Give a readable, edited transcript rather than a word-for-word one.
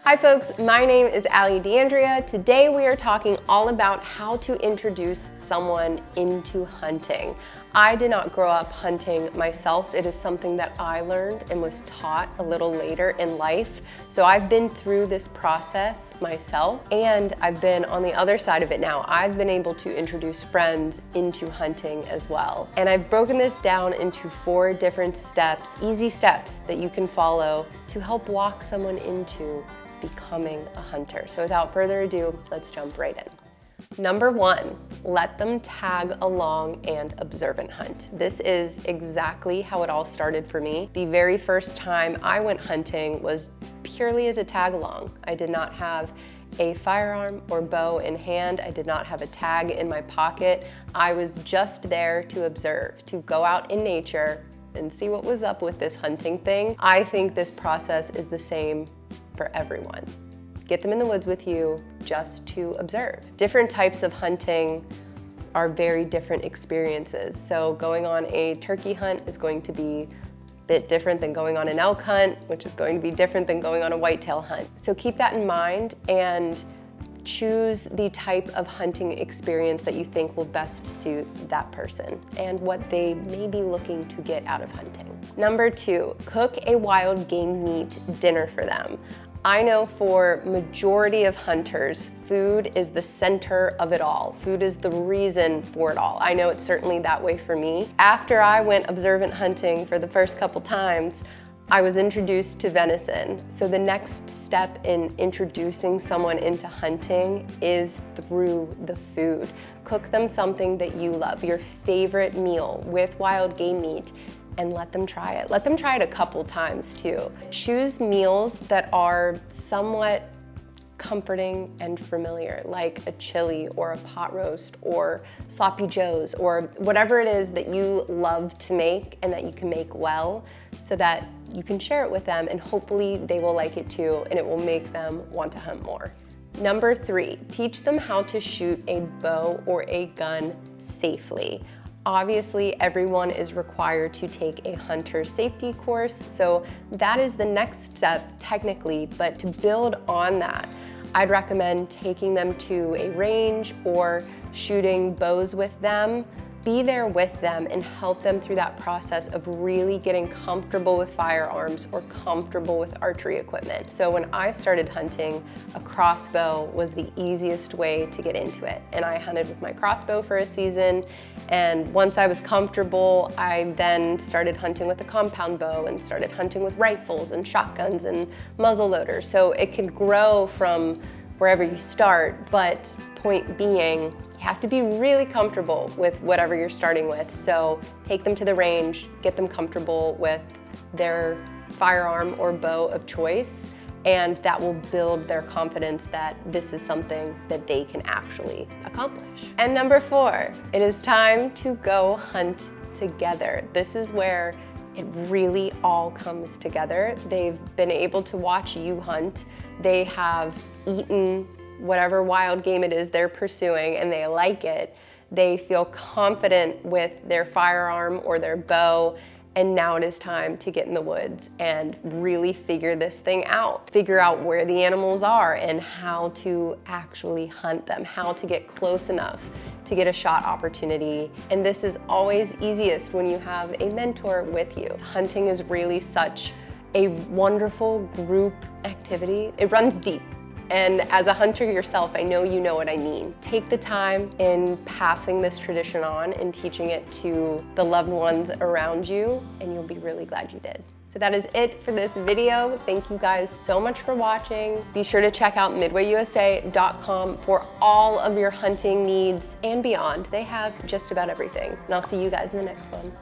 Hi folks, my name is Allie D'Andrea. Today we are talking all about how to introduce someone into hunting. I did not grow up hunting myself. It is something that I learned and was taught a little later in life. So I've been through this process myself, and I've been on the other side of it now. I've been able to introduce friends into hunting as well. And I've broken this down into 4 different steps, easy steps that you can follow to help walk someone into becoming a hunter. So without further ado, let's jump right in. Number 1, let them tag along and observe and hunt. This is exactly how it all started for me. The very first time I went hunting was purely as a tag along. I did not have a firearm or bow in hand. I did not have a tag in my pocket. I was just there to observe, to go out in nature and see what was up with this hunting thing. I think this process is the same for everyone. Get them in the woods with you just to observe. Different types of hunting are very different experiences. So going on a turkey hunt is going to be a bit different than going on an elk hunt, which is going to be different than going on a whitetail hunt. So keep that in mind and choose the type of hunting experience that you think will best suit that person and what they may be looking to get out of hunting. Number 2, cook a wild game meat dinner for them. I know for majority of hunters, food is the center of it all. Food is the reason for it all. I know it's certainly that way for me. After I went observant hunting for the first couple times, I was introduced to venison. So the next step in introducing someone into hunting is through the food. Cook them something that you love, your favorite meal with wild game meat, and let them try it. Let them try it a couple times too. Choose meals that are somewhat comforting and familiar, like a chili or a pot roast or sloppy joes or whatever it is that you love to make and that you can make well, so that you can share it with them and hopefully they will like it too and it will make them want to hunt more. Number 3, teach them how to shoot a bow or a gun safely. Obviously, everyone is required to take a hunter safety course, so that is the next step technically, but to build on that, I'd recommend taking them to a range or shooting bows with them. Be there with them and help them through that process of really getting comfortable with firearms or comfortable with archery equipment. So when I started hunting, a crossbow was the easiest way to get into it. And I hunted with my crossbow for a season. And once I was comfortable, I then started hunting with a compound bow and started hunting with rifles and shotguns and muzzle loaders. So it can grow from wherever you start, but point being, you have to be really comfortable with whatever you're starting with. So take them to the range, get them comfortable with their firearm or bow of choice, and that will build their confidence that this is something that they can actually accomplish. And number 4, it is time to go hunt together. This is where it really all comes together. They've been able to watch you hunt. They have eaten whatever wild game it is they're pursuing and they like it. They feel confident with their firearm or their bow, and now it is time to get in the woods and really figure this thing out. Figure out where the animals are and how to actually hunt them, how to get close enough to get a shot opportunity. And this is always easiest when you have a mentor with you. Hunting is really such a wonderful group activity. It runs deep. And as a hunter yourself, I know you know what I mean. Take the time in passing this tradition on and teaching it to the loved ones around you, and you'll be really glad you did. So that is it for this video. Thank you guys so much for watching. Be sure to check out MidwayUSA.com for all of your hunting needs and beyond. They have just about everything. And I'll see you guys in the next one.